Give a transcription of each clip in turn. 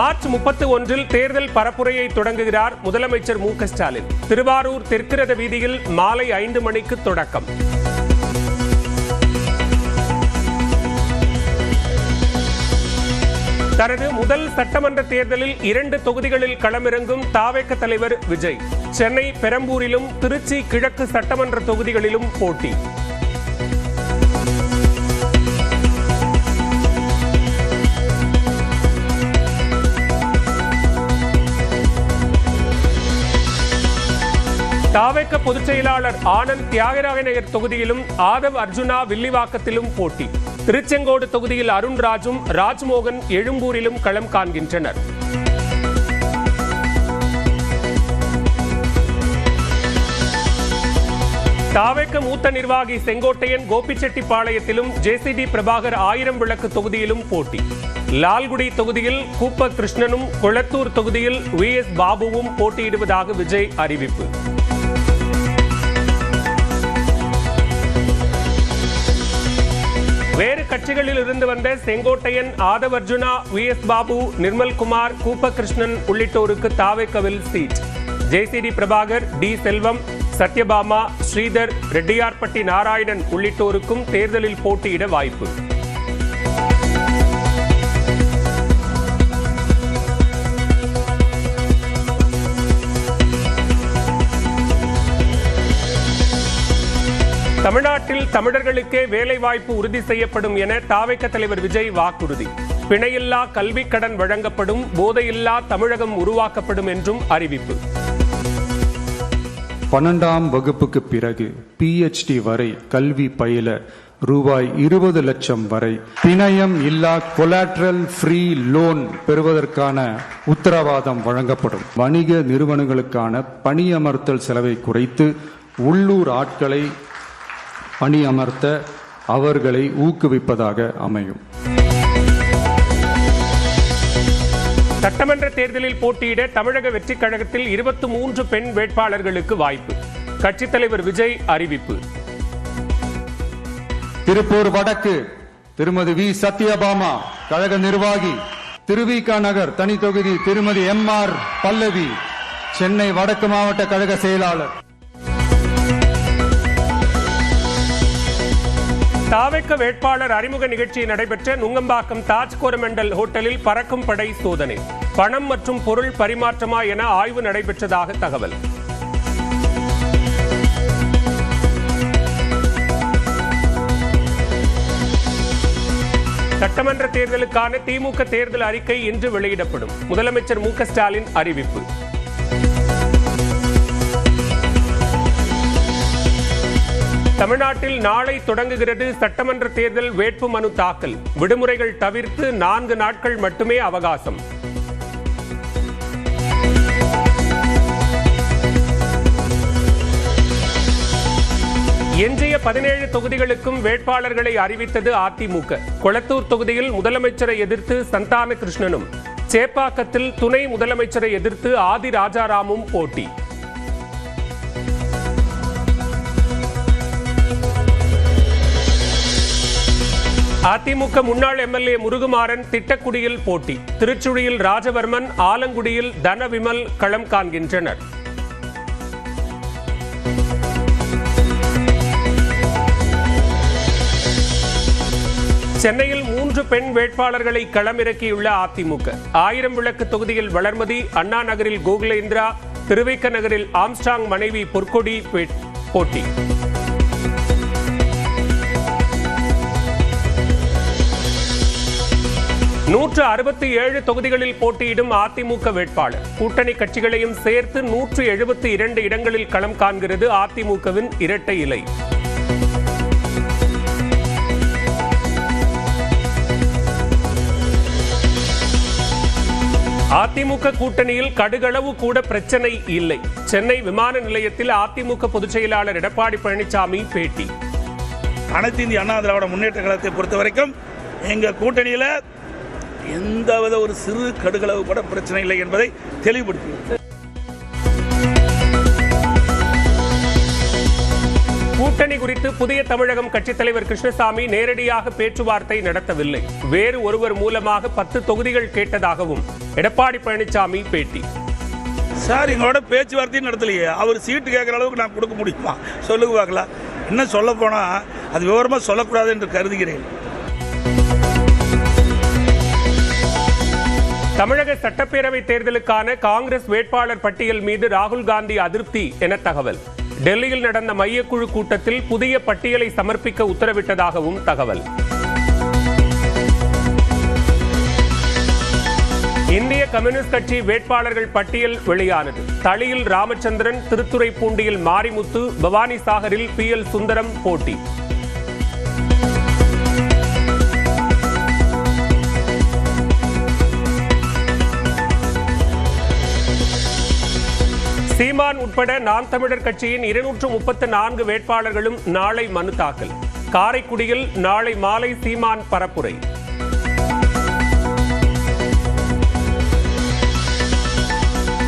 March 31 தேர்தல் பரப்புரையை தொடங்குகிறார் முதலமைச்சர் மு க ஸ்டாலின். திருவாரூர் தெற்கு ரத வீதியில் மாலை 5 மணிக்கு தொடக்கம். தனது முதல் சட்டமன்ற தேர்தலில் 2 தொகுதிகளில் களமிறங்கும் தாவேக தலைவர் விஜய். சென்னை பெரம்பூரிலும் திருச்சி கிழக்கு சட்டமன்ற தொகுதிகளிலும் போட்டி. தாவேக பொதுச் செயலாளர் ஆனந்த் தியாகராய நகர் தொகுதியிலும் ஆதவ் அர்ஜுனா வில்லிவாக்கத்திலும் போட்டி. திருச்செங்கோடு தொகுதியில் அருண்ராஜும் ராஜ்மோகன் எழும்பூரிலும் களம் காண்கின்றனர். தாவேக மூத்த நிர்வாகி செங்கோட்டையன் கோபிச்செட்டிப்பாளையத்திலும் ஜேசிடி பிரபாகர் 1000 விளக்கு தொகுதியிலும் போட்டி. லால்குடி தொகுதியில் கூப்ப கிருஷ்ணனும் கொளத்தூர் தொகுதியில் VS பாபுவும் போட்டியிடுவதாக விஜய் அறிவிப்பு. வேறு கட்சிகளில் இருந்து வந்த செங்கோட்டையன், ஆதவ் அர்ஜுனா, VS பாபு, நிர்மல்குமார், கூப்ப கிருஷ்ணன் உள்ளிட்டோருக்கு தாவேகவில் சீட். ஜேசிடி பிரபாகர், டி செல்வம், சத்யபாமா, ஸ்ரீதர், ரெட்டியார்பட்டி நாராயணன் உள்ளிட்டோருக்கும் தேர்தலில் போட்டியிட வாய்ப்பு. தமிழ்நாட்டில் தமிழர்களுக்கே வேலைவாய்ப்பு உறுதி செய்யப்படும் என தாவேக தலைவர் விஜய் வாக்குறுதி. பிணையில்லா கல்வி கடன் வழங்கப்படும், போதையில்லா தமிழகம் உருவாக்கப்படும் என்றும் அறிவிப்பு. 12ஆம் வகுப்புக்கு பிறகு PhD வரை கல்வி பயில ரூபாய் 20 லட்சம் வரை பிணையம் இல்லா கொலாட்ரல் ஃப்ரீ லோன் பெறுவதற்கான உத்தரவாதம் வழங்கப்படும். வணிக நிறுவனங்களுக்கான பணியமர்த்தல் செலவை குறைத்து உள்ளூர் ஆட்களை பணியமர்த்த அவர்களை ஊக்குவிப்பதாக அமையும். சட்டமன்ற தேர்தலில் போட்டியிட தமிழக வெற்றிக் கழகத்தில் 23 பெண் வேட்பாளர்களுக்கு வாய்ப்பு. கட்சித் தலைவர் விஜய் அறிவிப்பு. திருப்பூர் வடக்கு திருமதி வி சத்யபாமா கழக நிர்வாகி. திருவிக நகர் தனி தொகுதி திருமதி MR பல்லவி சென்னை வடக்கு மாவட்ட கழக செயலாளர். தாவேக வேட்பாளர் அறிமுக நிகழ்ச்சி நடைபெற்ற நுங்கம்பாக்கம் தாஜ் கோரமண்டல் ஹோட்டலில் பறக்கும் படை சோதனை. பணம் மற்றும் பொருள் பரிமாற்றமா என ஆய்வு நடைபெற்றதாக தகவல். சட்டமன்ற தேர்தலுக்கான திமுக தேர்தல் அறிக்கை இன்று வெளியிடப்படும். முதலமைச்சர் மு க ஸ்டாலின் அறிவிப்பு. தமிழ்நாட்டில் நாளை தொடங்குகிறது சட்டமன்ற தேர்தல் வேட்பு மனு தாக்கல். விடுமுறைகள் தவிர்த்து 4 நாட்கள் மட்டுமே அவகாசம். எஞ்சிய 17 தொகுதிகளுக்கும் வேட்பாளர்களை அறிவித்தது அதிமுக. கொளத்தூர் தொகுதியில் முதலமைச்சரை எதிர்த்து சந்தான கிருஷ்ணனும், சேப்பாக்கத்தில் துணை முதலமைச்சரை எதிர்த்து ஆதி ராஜாராமும் போட்டி. அதிமுக முன்னாள் MLA முருகுமாறன் திட்டக்குடியில் போட்டி. திருச்சுழியில் ராஜவர்மன், ஆலங்குடியில் தனவிமல் களம் காண்கின்றனர். சென்னையில் 3 பெண் வேட்பாளர்களை களமிறக்கியுள்ள அதிமுக. 1000 விளக்கு தொகுதியில் வளர்மதி, அண்ணா நகரில் கோகுலேந்திரா, திருவிக நகரில் ஆம்ஸ்டாங் மனைவி பொற்கொடி போட்டி. நூற்று 67 தொகுதிகளில் போட்டியிடும் அதிமுக வேட்பாளர். கூட்டணி கட்சிகளையும் சேர்த்து 172 இடங்களில் களம் காண்கிறது அதிமுகவின் இரட்டை இலை. அதிமுக கூட்டணியில் கடுகளவு கூட பிரச்சனை இல்லை. சென்னை விமான நிலையத்தில் அதிமுக பொதுச் செயலாளர் எடப்பாடி பழனிசாமி பேட்டி. அனைத்து இந்திய அண்ணா திராவிட முன்னேற்ற கழகத்தை பொறுத்த வரைக்கும் எங்க கூட்டணியில எந்தவித ஒரு சிறு கடுகளவு கூட பிரச்சனை இல்லை என்பதை தெளிவுபடுத்தி கூட்டணி குறித்து புதிய தமிழகம் கட்சித் தலைவர் கிருஷ்ணசாமி நேரடியாக பேச்சுவார்த்தை நடத்தவில்லை. வேறு ஒருவர் மூலமாக 10 தொகுதிகள் கேட்டதாகவும் எடப்பாடி பழனிசாமி பேட்டி. சார் எங்களோட பேச்சுவார்த்தையும் நடத்தலையே. அவர் சீட்டு கேட்குற அளவுக்கு நான் கொடுக்க முடியுமா சொல்லுங்க பார்க்கலாம். இன்னும் சொல்ல போனால் அது விவரமாக சொல்லக்கூடாது என்று கருதுகிறேன். தமிழக சட்டப்பேரவை தேர்தலுக்கான காங்கிரஸ் வேட்பாளர் பட்டியல் மீது ராகுல் காந்தி அதிருப்தி என தகவல். டெல்லியில் நடந்த மையக்குழு கூட்டத்தில் புதிய பட்டியலை சமர்ப்பிக்க உத்தரவிட்டதாகவும் தகவல். இந்திய கம்யூனிஸ்ட் கட்சி வேட்பாளர்கள் பட்டியல் வெளியானது. தளியில் ராமச்சந்திரன், திருத்துறைப்பூண்டியில் மாரிமுத்து, பவானி சாகரில் PL சுந்தரம் போட்டி. சீமான் உட்பட நாம் தமிழர் கட்சியின் 234 வேட்பாளர்களும் நாளை மனு தாக்கல். காரைக்குடியில் நாளை மாலை சீமான் பரப்புரை.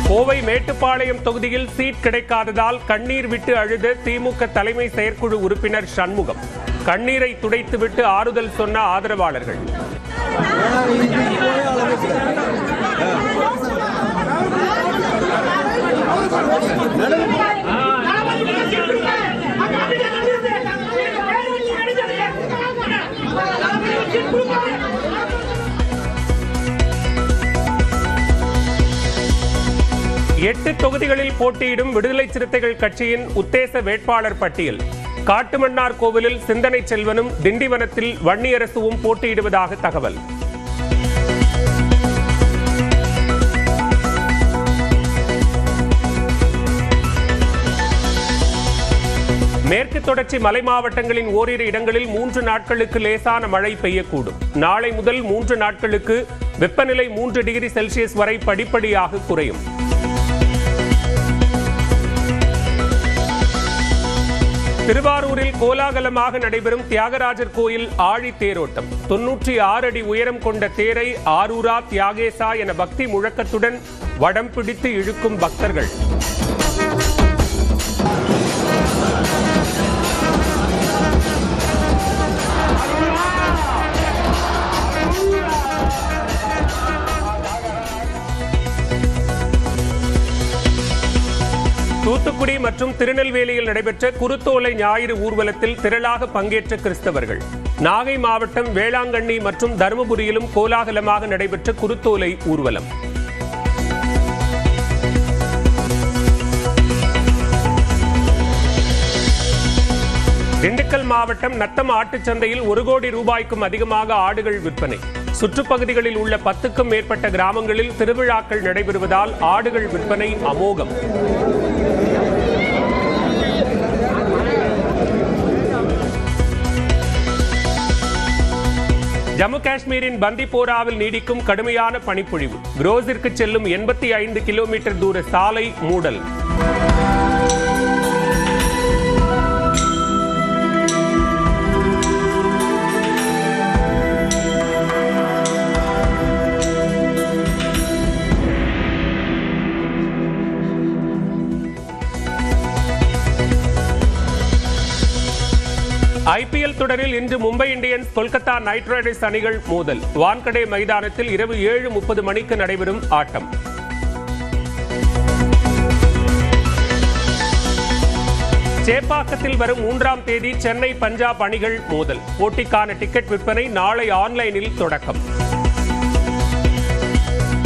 கோவை மேட்டுப்பாளையம் தொகுதியில் சீட் கிடைக்காததால் கண்ணீர் விட்டு அழுத திமுக தலைமை செயற்குழு உறுப்பினர் சண்முகம். கண்ணீரை துடைத்துவிட்டு ஆறுதல் சொன்ன ஆதரவாளர்கள். எட்டு தொகுதிகளில் போட்டியிடும் விடுதலை சிறுத்தைகள் கட்சியின் உத்தேச வேட்பாளர் பட்டியல். காட்டுமன்னார் கோவிலில் சிந்தனை செல்வனும், திண்டிவனத்தில் வன்னியரசுவும் போட்டியிடுவதாக தகவல். மேற்கு தொடர்ச்சி மலை மாவட்டங்களின் ஓரிரு இடங்களில் 3 நாட்களுக்கு லேசான மழை பெய்யக்கூடும். நாளை முதல் 3 நாட்களுக்கு வெப்பநிலை 3 டிகிரி செல்சியஸ் வரை படிப்படியாக குறையும். திருவாரூரில் கோலாகலமாக நடைபெறும் தியாகராஜர் கோயில் ஆழி தேரோட்டம். 96 அடி உயரம் கொண்ட தேரை ஆரூரா தியாகேசா என பக்தி முழக்கத்துடன் வடம் பிடித்து இழுக்கும் பக்தர்கள். தூத்துக்குடி மற்றும் திருநெல்வேலியில் நடைபெற்ற குருத்தோலை ஞாயிறு ஊர்வலத்தில் திரளாக பங்கேற்ற கிறிஸ்தவர்கள். நாகை மாவட்டம் வேளாங்கண்ணி மற்றும் தருமபுரியிலும் கோலாகலமாக நடைபெற்ற குருத்தோலை ஊர்வலம். திண்டுக்கல் மாவட்டம் நத்தம் ஆட்டுச்சந்தையில் 1 கோடி ரூபாய்க்கும் அதிகமாக ஆடுகள் விற்பனை. சுற்றுப்பகுதிகளில் உள்ள 10க்கும் மேற்பட்ட கிராமங்களில் திருவிழாக்கள் நடைபெறுவதால் ஆடுகள் விற்பனை அமோகம். ஜம்மு காஷ்மீரின் பந்திப்போராவில் நீடிக்கும் கடுமையான பனிப்பொழிவு. குரோஸிற்கு செல்லும் 85 கிலோமீட்டர் தூர சாலை மூடல். IPL தொடரில் இன்று Mumbai Indians, Kolkata night Riders அணிகள் மோதல். வான்கடே மைதானத்தில் இரவு 7:30 மணிக்கு நடைபெறும் ஆட்டம். சேப்பாக்கத்தில் வரும் 3ஆம் தேதி சென்னை பஞ்சாப் அணிகள் மோதல். போட்டிக்கான டிக்கெட் விற்பனை நாளை ஆன்லைனில் தொடக்கம்.